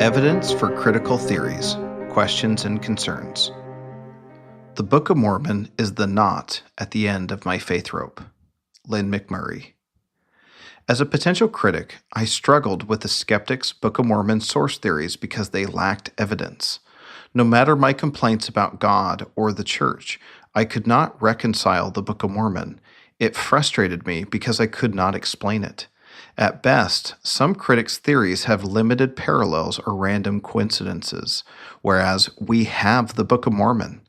Evidence for Critical Theories, Questions and Concerns. The Book of Mormon is the knot at the end of my faith rope. Lynn McMurray. As a potential critic, I struggled with the skeptics' Book of Mormon source theories because they lacked evidence. No matter my complaints about God or the church, I could not reconcile the Book of Mormon. It frustrated me because I could not explain it. At best, some critics' theories have limited parallels or random coincidences, whereas we have the Book of Mormon.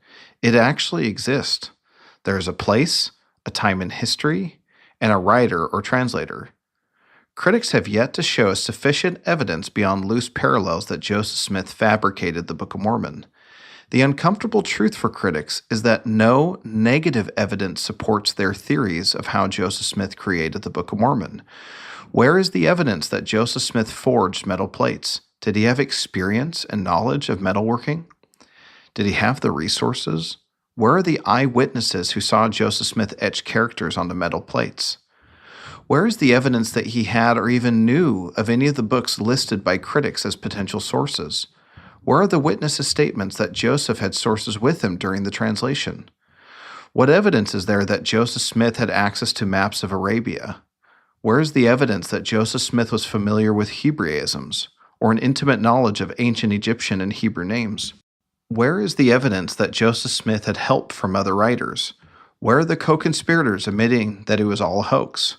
It actually exists. There is a place, a time in history, and a writer or translator. Critics have yet to show sufficient evidence beyond loose parallels that Joseph Smith fabricated the Book of Mormon. The uncomfortable truth for critics is that no negative evidence supports their theories of how Joseph Smith created the Book of Mormon. Where is the evidence that Joseph Smith forged metal plates? Did he have experience and knowledge of metalworking? Did he have the resources? Where are the eyewitnesses who saw Joseph Smith etch characters onto metal plates? Where is the evidence that he had or even knew of any of the books listed by critics as potential sources? Where are the witnesses' statements that Joseph had sources with him during the translation? What evidence is there that Joseph Smith had access to maps of Arabia? Where is the evidence that Joseph Smith was familiar with Hebraisms or an intimate knowledge of ancient Egyptian and Hebrew names? Where is the evidence that Joseph Smith had help from other writers? Where are the co-conspirators admitting that it was all a hoax?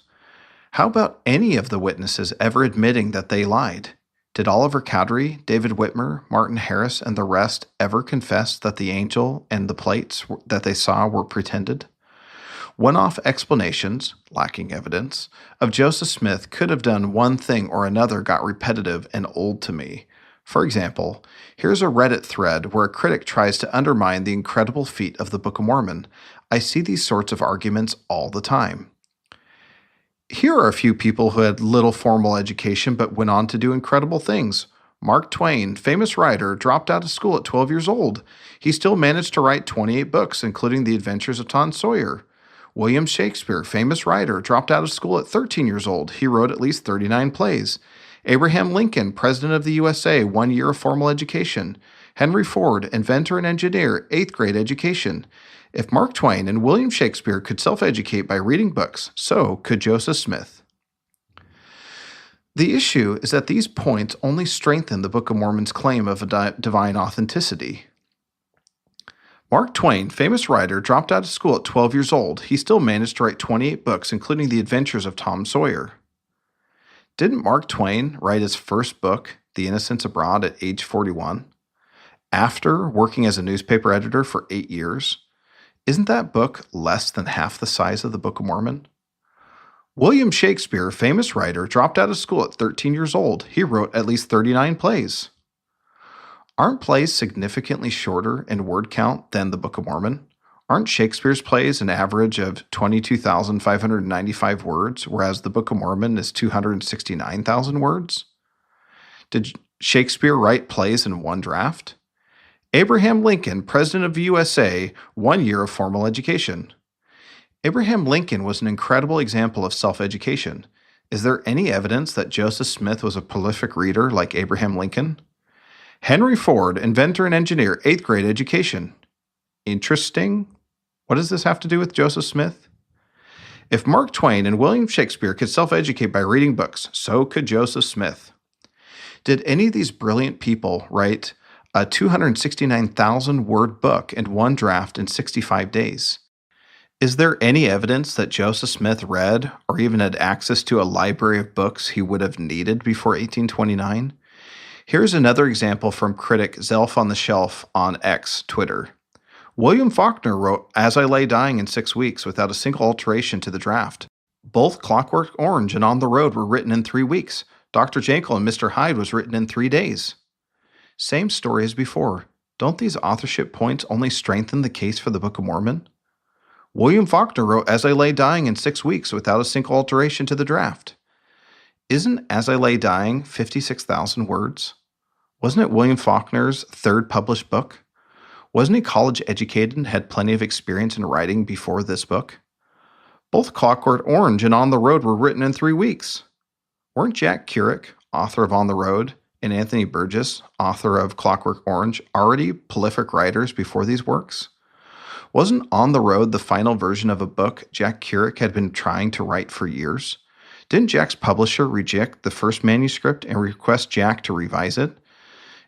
How about any of the witnesses ever admitting that they lied? Did Oliver Cowdery, David Whitmer, Martin Harris, and the rest ever confess that the angel and the plates that they saw were pretended? One-off explanations, lacking evidence, of Joseph Smith could have done one thing or another got repetitive and old to me. For example, here's a Reddit thread where a critic tries to undermine the incredible feat of the Book of Mormon. I see these sorts of arguments all the time. Here are a few people who had little formal education but went on to do incredible things. Mark Twain, famous writer, dropped out of school at 12 years old. He still managed to write 28 books, including The Adventures of Tom Sawyer. William Shakespeare, famous writer, dropped out of school at 13 years old. He wrote at least 39 plays. Abraham Lincoln, President of the USA, 1 year of formal education. Henry Ford, inventor and engineer, 8th grade education. If Mark Twain and William Shakespeare could self-educate by reading books, so could Joseph Smith. The issue is that these points only strengthen the Book of Mormon's claim of a divine authenticity. Mark Twain, famous writer, dropped out of school at 12 years old. He still managed to write 28 books, including The Adventures of Tom Sawyer. Didn't Mark Twain write his first book, The Innocents Abroad, at age 41? After working as a newspaper editor for 8 years? Isn't that book less than half the size of the Book of Mormon? William Shakespeare, famous writer, dropped out of school at 13 years old. He wrote at least 39 plays. Aren't plays significantly shorter in word count than the Book of Mormon? Aren't Shakespeare's plays an average of 22,595 words, whereas the Book of Mormon is 269,000 words? Did Shakespeare write plays in one draft? Abraham Lincoln, President of the USA, 1 year of formal education. Abraham Lincoln was an incredible example of self-education. Is there any evidence that Joseph Smith was a prolific reader like Abraham Lincoln? Henry Ford, inventor and engineer, 8th grade education. Interesting. What does this have to do with Joseph Smith? If Mark Twain and William Shakespeare could self-educate by reading books, so could Joseph Smith. Did any of these brilliant people write a 269,000-word book in one draft in 65 days? Is there any evidence that Joseph Smith read or even had access to a library of books he would have needed before 1829? Here's another example from critic Zelf on the Shelf on X, Twitter. William Faulkner wrote As I Lay Dying in 6 weeks without a single alteration to the draft. Both Clockwork Orange and On the Road were written in 3 weeks. Dr. Jekyll and Mr. Hyde was written in 3 days. Same story as before. Don't these authorship points only strengthen the case for the Book of Mormon? William Faulkner wrote As I Lay Dying in 6 weeks without a single alteration to the draft. Isn't As I Lay Dying 56,000 words? Wasn't it William Faulkner's third published book? Wasn't he college educated and had plenty of experience in writing before this book? Both Clockwork Orange and On the Road were written in 3 weeks. Weren't Jack Kerouac, author of On the Road, and Anthony Burgess, author of Clockwork Orange, already prolific writers before these works? Wasn't On the Road the final version of a book Jack Kerouac had been trying to write for years? Didn't Jack's publisher reject the first manuscript and request Jack to revise it?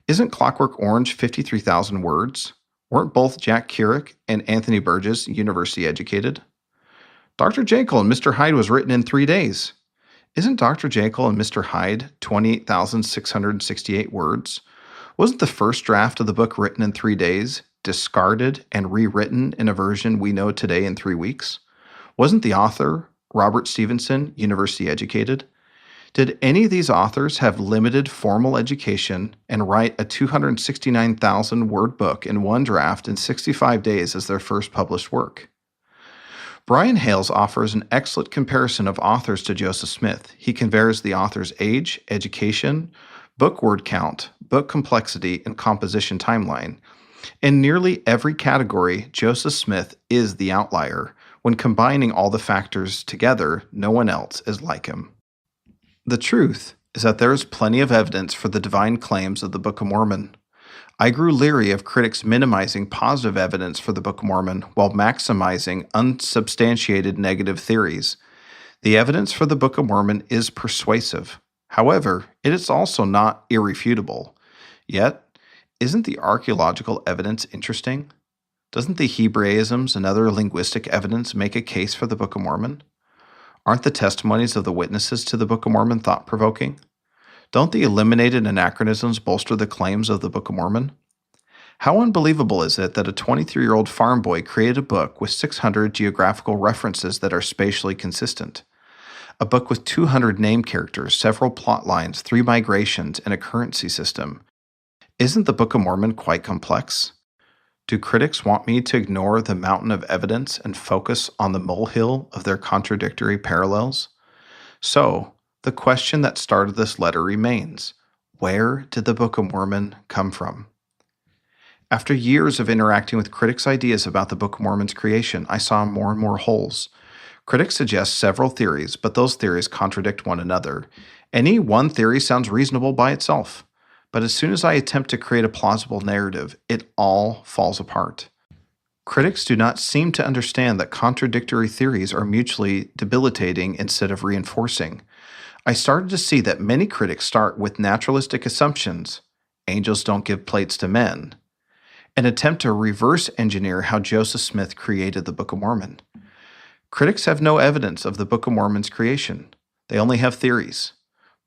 Isn't Clockwork Orange 53,000 words? Weren't both Jack Kerouac and Anthony Burgess university educated? Dr. Jekyll and Mr. Hyde was written in 3 days. Isn't Dr. Jekyll and Mr. Hyde 28,668 words? Wasn't the first draft of the book written in 3 days, discarded and rewritten in a version we know today in 3 weeks? Wasn't the author, Robert Stevenson, university educated? Did any of these authors have limited formal education and write a 269,000 word book in one draft in 65 days as their first published work? Brian Hales offers an excellent comparison of authors to Joseph Smith. He compares the author's age, education, book word count, book complexity, and composition timeline. In nearly every category, Joseph Smith is the outlier. When combining all the factors together, no one else is like him. The truth is that there is plenty of evidence for the divine claims of the Book of Mormon. I grew leery of critics minimizing positive evidence for the Book of Mormon while maximizing unsubstantiated negative theories. The evidence for the Book of Mormon is persuasive. However, it is also not irrefutable. Yet, isn't the archaeological evidence interesting? Doesn't the Hebraisms and other linguistic evidence make a case for the Book of Mormon? Aren't the testimonies of the witnesses to the Book of Mormon thought-provoking? Don't the eliminated anachronisms bolster the claims of the Book of Mormon? How unbelievable is it that a 23-year-old farm boy created a book with 600 geographical references that are spatially consistent? A book with 200 name characters, several plot lines, 3 migrations, and a currency system. Isn't the Book of Mormon quite complex? Do critics want me to ignore the mountain of evidence and focus on the molehill of their contradictory parallels? So, the question that started this letter remains: where did the Book of Mormon come from? After years of interacting with critics' ideas about the Book of Mormon's creation, I saw more and more holes. Critics suggest several theories, but those theories contradict one another. Any one theory sounds reasonable by itself, but as soon as I attempt to create a plausible narrative, it all falls apart. Critics do not seem to understand that contradictory theories are mutually debilitating instead of reinforcing. I started to see that many critics start with naturalistic assumptions, angels don't give plates to men, and attempt to reverse engineer how Joseph Smith created the Book of Mormon. Critics have no evidence of the Book of Mormon's creation. They only have theories.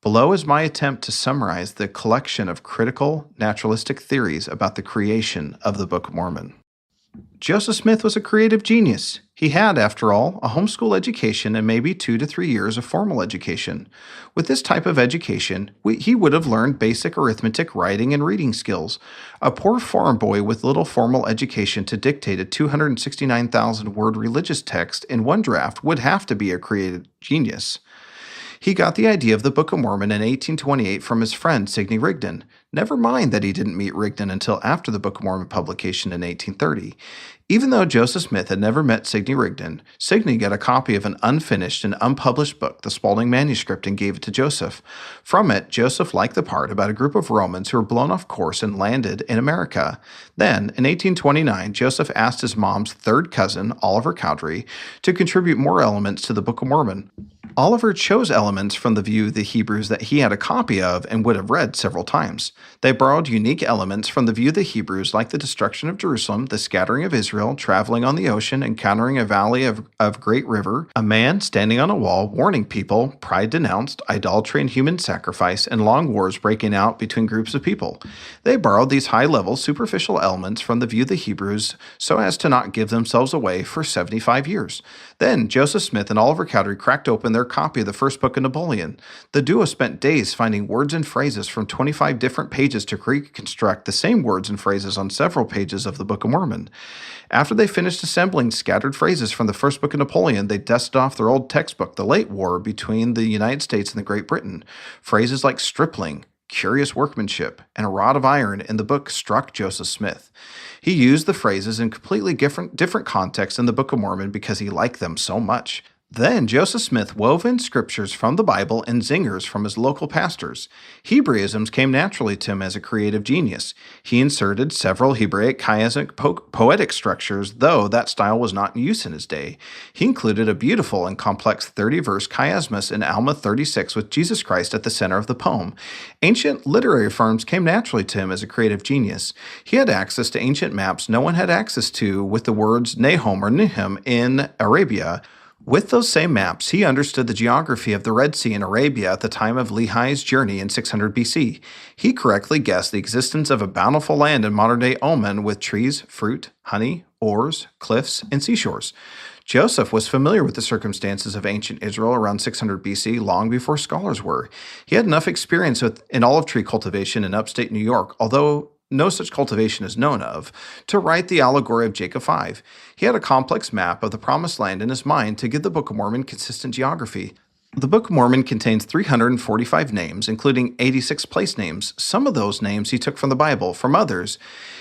Below is my attempt to summarize the collection of critical naturalistic theories about the creation of the Book of Mormon. Joseph Smith was a creative genius. He had, after all, a homeschool education and maybe 2 to 3 years of formal education. With this type of education, he would have learned basic arithmetic, writing, and reading skills. A poor farm boy with little formal education to dictate a 269,000-word religious text in one draft would have to be a creative genius. He got the idea of the Book of Mormon in 1828 from his friend Sidney Rigdon. Never mind that he didn't meet Rigdon until after the Book of Mormon publication in 1830. Even though Joseph Smith had never met Sidney Rigdon, Sidney got a copy of an unfinished and unpublished book, the Spalding Manuscript, and gave it to Joseph. From it, Joseph liked the part about a group of Romans who were blown off course and landed in America. Then, in 1829, Joseph asked his mom's third cousin, Oliver Cowdery, to contribute more elements to the Book of Mormon. Oliver chose elements from the view of the Hebrews that he had a copy of and would have read several times. They borrowed unique elements from the view of the Hebrews, like the destruction of Jerusalem, the scattering of Israel, traveling on the ocean, encountering a valley of great river, a man standing on a wall, warning people, pride denounced, idolatry and human sacrifice, and long wars breaking out between groups of people. They borrowed these high-level, superficial elements from the view of the Hebrews so as to not give themselves away for 75 years. Then Joseph Smith and Oliver Cowdery cracked open their copy of the first book of Napoleon. The duo spent days finding words and phrases from 25 different pages to reconstruct the same words and phrases on several pages of the Book of Mormon. After they finished assembling scattered phrases from the first book of Napoleon, they dusted off their old textbook, The Late War Between the United States and the Great Britain. Phrases like stripling, curious workmanship, and a rod of iron in the book struck Joseph Smith. He used the phrases in completely different contexts in the Book of Mormon because he liked them so much. Then Joseph Smith wove in scriptures from the Bible and zingers from his local pastors. Hebraisms came naturally to him as a creative genius. He inserted several Hebraic chiastic poetic structures, though that style was not in use in his day. He included a beautiful and complex 30-verse chiasmus in Alma 36 with Jesus Christ at the center of the poem. Ancient literary forms came naturally to him as a creative genius. He had access to ancient maps no one had access to with the words Nahum or Nahum in Arabia. With those same maps, he understood the geography of the Red Sea in Arabia at the time of Lehi's journey in 600 BC. He correctly guessed the existence of a bountiful land in modern-day Oman with trees, fruit, honey, ores, cliffs, and seashores. Joseph was familiar with the circumstances of ancient Israel around 600 BC long before scholars were. He had enough experience in olive tree cultivation in upstate New York, although no such cultivation is known of, to write the allegory of Jacob 5. He had a complex map of the Promised Land in his mind to give the Book of Mormon consistent geography. The Book of Mormon contains 345 names, including 86 place names. Some of those names he took from the Bible. From others,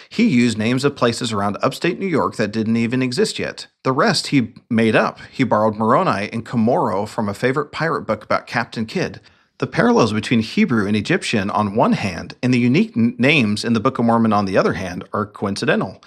he used names of places around upstate New York that didn't even exist yet. The rest he made up. He borrowed Moroni and Comoro from a favorite pirate book about Captain Kidd. The parallels between Hebrew and Egyptian on one hand and the unique names in the Book of Mormon on the other hand are coincidental.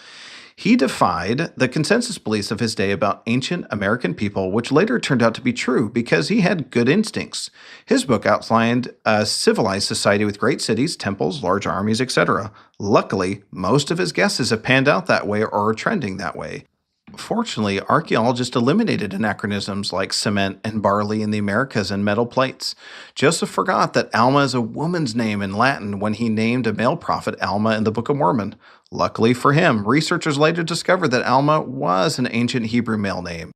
He defied the consensus beliefs of his day about ancient American people, which later turned out to be true because he had good instincts. His book outlined a civilized society with great cities, temples, large armies, etc. Luckily, most of his guesses have panned out that way or are trending that way. Fortunately, archaeologists eliminated anachronisms like cement and barley in the Americas and metal plates. Joseph forgot that Alma is a woman's name in Latin when he named a male prophet Alma in the Book of Mormon. Luckily for him, researchers later discovered that Alma was an ancient Hebrew male name.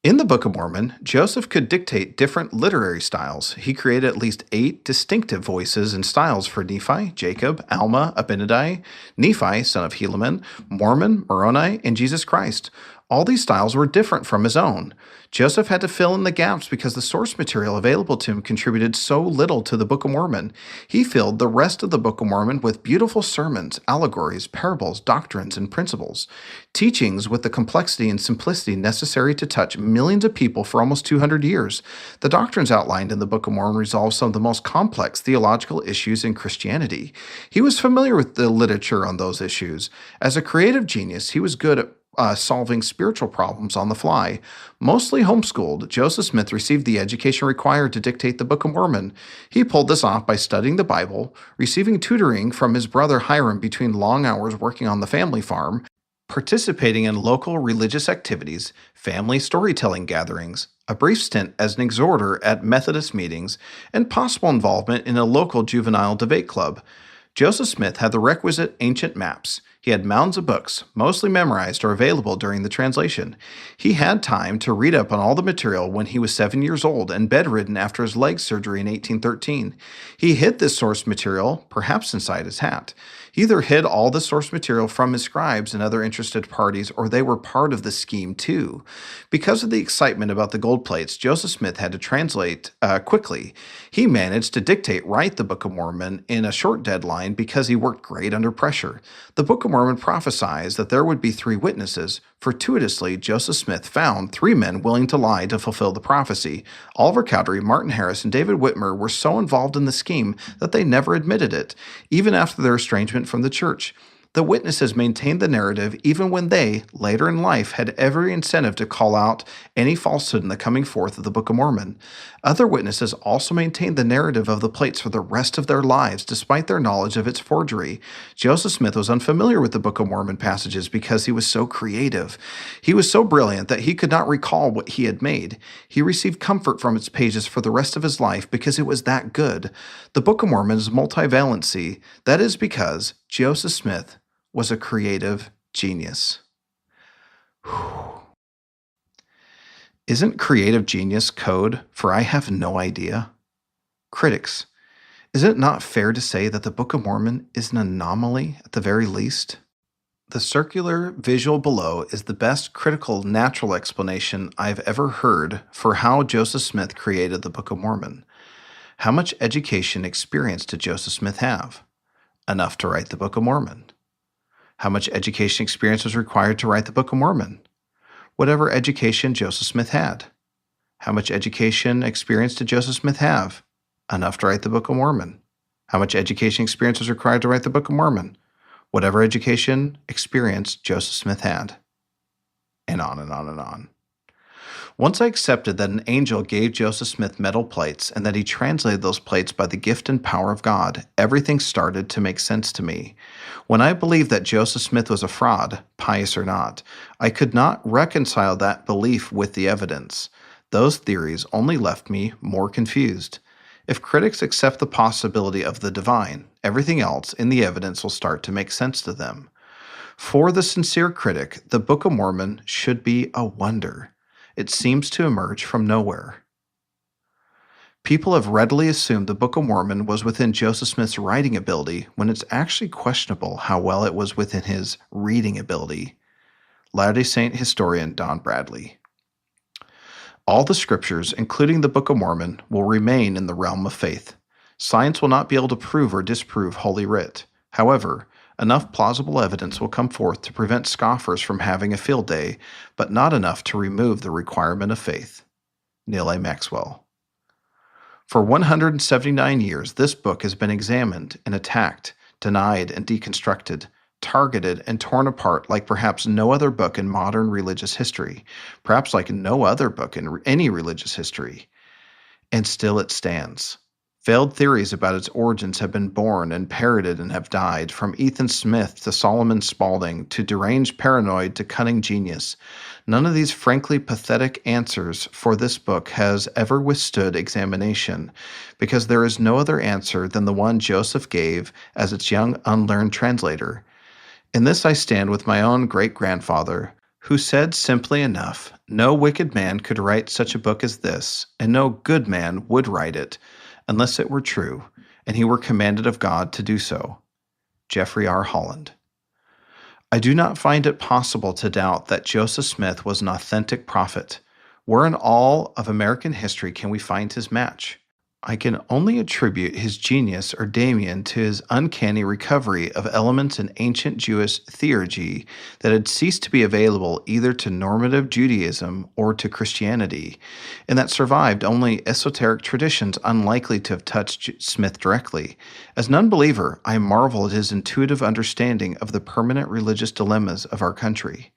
In the Book of Mormon, Joseph could dictate different literary styles. He created at least 8 distinctive voices and styles for Nephi, Jacob, Alma, Abinadi, Nephi, son of Helaman, Mormon, Moroni, and Jesus Christ. All these styles were different from his own. Joseph had to fill in the gaps because the source material available to him contributed so little to the Book of Mormon. He filled the rest of the Book of Mormon with beautiful sermons, allegories, parables, doctrines, and principles, teachings with the complexity and simplicity necessary to touch millions of people for almost 200 years. The doctrines outlined in the Book of Mormon resolve some of the most complex theological issues in Christianity. He was familiar with the literature on those issues. As a creative genius, he was good at solving spiritual problems on the fly. Mostly homeschooled, Joseph Smith received the education required to dictate the Book of Mormon. He pulled this off by studying the Bible, receiving tutoring from his brother Hiram between long hours working on the family farm, participating in local religious activities, family storytelling gatherings, a brief stint as an exhorter at Methodist meetings, and possible involvement in a local juvenile debate club. Joseph Smith had the requisite ancient maps. He had mounds of books, mostly memorized or available during the translation. He had time to read up on all the material when he was 7 years old and bedridden after his leg surgery in 1813. He hid this source material, perhaps inside his hat. He either hid all the source material from his scribes and other interested parties, or they were part of the scheme too. Because of the excitement about the gold plates, Joseph Smith had to translate quickly. He managed to write the Book of Mormon in a short deadline because he worked great under pressure. The Book of Mormon prophesies that there would be 3 witnesses. Fortuitously, Joseph Smith found 3 men willing to lie to fulfill the prophecy. Oliver Cowdery, Martin Harris, and David Whitmer were so involved in the scheme that they never admitted it, even after their estrangement from the church. The witnesses maintained the narrative even when they, later in life, had every incentive to call out any falsehood in the coming forth of the Book of Mormon. Other witnesses also maintained the narrative of the plates for the rest of their lives, despite their knowledge of its forgery. Joseph Smith was unfamiliar with the Book of Mormon passages because he was so creative. He was so brilliant that he could not recall what he had made. He received comfort from its pages for the rest of his life because it was that good. The Book of Mormon is multivalency. That is because Joseph Smith was a creative genius. Whew. Isn't creative genius code for I have no idea? Critics, is it not fair to say that the Book of Mormon is an anomaly at the very least? The circular visual below is the best critical natural explanation I've ever heard for how Joseph Smith created the Book of Mormon. How much education experience did Joseph Smith have? Enough to write the Book of Mormon. How much education experience was required to write the Book of Mormon? Whatever education Joseph Smith had. How much education experience did Joseph Smith have? Enough to write the Book of Mormon. How much education experience was required to write the Book of Mormon? Whatever education experience Joseph Smith had. And on and on and on. Once I accepted that an angel gave Joseph Smith metal plates and that he translated those plates by the gift and power of God, everything started to make sense to me. When I believed that Joseph Smith was a fraud, pious or not, I could not reconcile that belief with the evidence. Those theories only left me more confused. If critics accept the possibility of the divine, everything else in the evidence will start to make sense to them. For the sincere critic, the Book of Mormon should be a wonder. It seems to emerge from nowhere. People have readily assumed the Book of Mormon was within Joseph Smith's writing ability when it's actually questionable how well it was within his reading ability. Latter-day Saint historian Don Bradley. All the scriptures, including the Book of Mormon, will remain in the realm of faith. Science will not be able to prove or disprove Holy Writ. However, enough plausible evidence will come forth to prevent scoffers from having a field day, but not enough to remove the requirement of faith. Neal A. Maxwell. For 179 years, this book has been examined and attacked, denied and deconstructed, targeted and torn apart like perhaps no other book in modern religious history, perhaps like no other book in any religious history. And still it stands. Failed theories about its origins have been born and parroted and have died, from Ethan Smith to Solomon Spaulding, to deranged paranoid to cunning genius. None of these frankly pathetic answers for this book has ever withstood examination, because there is no other answer than the one Joseph gave as its young unlearned translator. In this I stand with my own great-grandfather, who said simply enough, no wicked man could write such a book as this, and no good man would write it, unless it were true, and he were commanded of God to do so. Jeffrey R. Holland. I do not find it possible to doubt that Joseph Smith was an authentic prophet. Where in all of American history can we find his match? I can only attribute his genius or daemon to his uncanny recovery of elements in ancient Jewish theurgy that had ceased to be available either to normative Judaism or to Christianity, and that survived only esoteric traditions unlikely to have touched Smith directly. As an unbeliever, I marvel at his intuitive understanding of the permanent religious dilemmas of our country.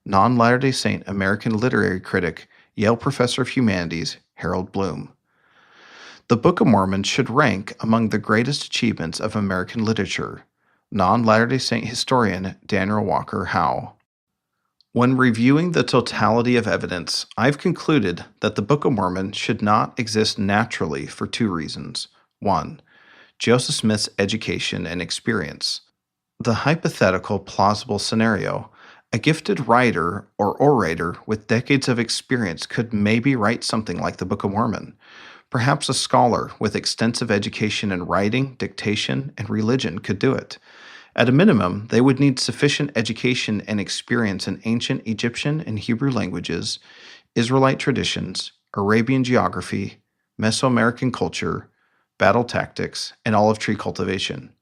Non-Latter-day Saint American literary critic, Yale Professor of Humanities, Harold Bloom. The Book of Mormon should rank among the greatest achievements of American literature. Non-Latter-day Saint historian Daniel Walker Howe. When reviewing the totality of evidence, I've concluded that the Book of Mormon should not exist naturally for two reasons. 1. Joseph Smith's education and experience. The hypothetical plausible scenario: a gifted writer or orator with decades of experience could maybe write something like the Book of Mormon. Perhaps a scholar with extensive education in writing, dictation, and religion could do it. At a minimum, they would need sufficient education and experience in ancient Egyptian and Hebrew languages, Israelite traditions, Arabian geography, Mesoamerican culture, battle tactics, and olive tree cultivation.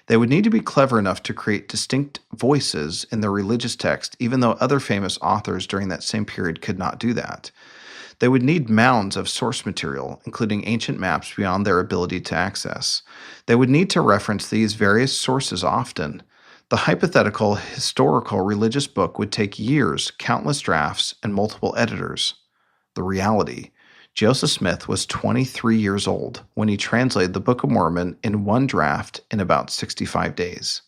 They would need to be clever enough to create distinct voices in their religious text, even though other famous authors during that same period could not do that. They would need mounds of source material, including ancient maps beyond their ability to access. They would need to reference these various sources often. The hypothetical, historical religious book would take years, countless drafts, and multiple editors. The reality: Joseph Smith was 23 years old when he translated the Book of Mormon in one draft in about 65 days.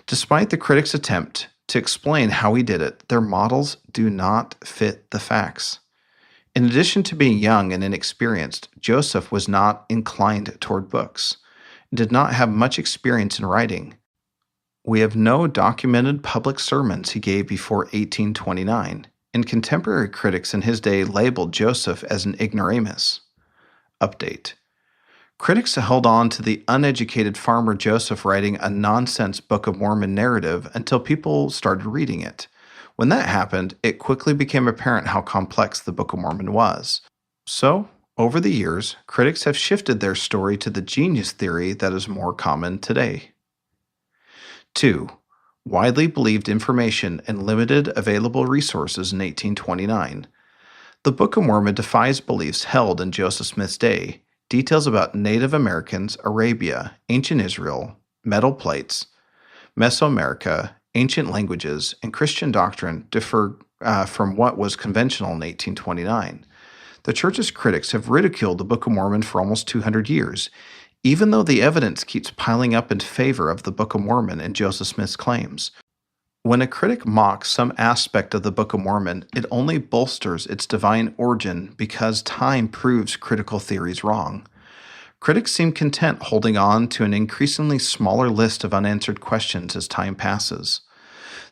Despite the critics' attempt to explain how he did it, their models do not fit the facts. In addition to being young and inexperienced, Joseph was not inclined toward books and did not have much experience in writing. We have no documented public sermons he gave before 1829, and contemporary critics in his day labeled Joseph as an ignoramus. Update. Critics held on to the uneducated farmer Joseph writing a nonsense Book of Mormon narrative until people started reading it. When that happened, it quickly became apparent how complex the Book of Mormon was. So, over the years, critics have shifted their story to the genius theory that is more common today. 2. Widely believed information and limited available resources in 1829. The Book of Mormon defies beliefs held in Joseph Smith's day. Details about Native Americans, Arabia, ancient Israel, metal plates, Mesoamerica, ancient languages, and Christian doctrine differ from what was conventional in 1829. The Church's critics have ridiculed the Book of Mormon for almost 200 years, even though the evidence keeps piling up in favor of the Book of Mormon and Joseph Smith's claims. When a critic mocks some aspect of the Book of Mormon, it only bolsters its divine origin because time proves critical theories wrong. Critics seem content holding on to an increasingly smaller list of unanswered questions as time passes.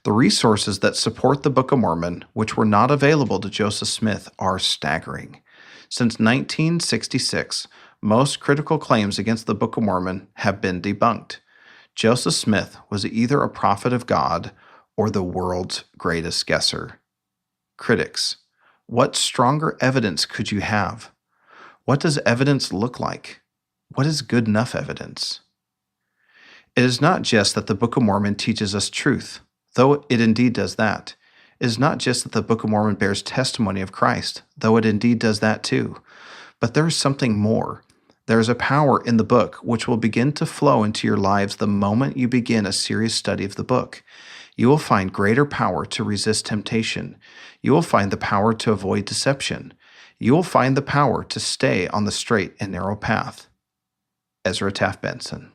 The resources that support the Book of Mormon, which were not available to Joseph Smith, are staggering. Since 1966, most critical claims against the Book of Mormon have been debunked. Joseph Smith was either a prophet of God or the world's greatest guesser. Critics, what stronger evidence could you have? What does evidence look like? What is good enough evidence? It is not just that the Book of Mormon teaches us truth, though it indeed does that. It is not just that the Book of Mormon bears testimony of Christ, though it indeed does that too. But there is something more. There is a power in the book which will begin to flow into your lives the moment you begin a serious study of the book. You will find greater power to resist temptation. You will find the power to avoid deception. You will find the power to stay on the straight and narrow path. Ezra Taft Benson.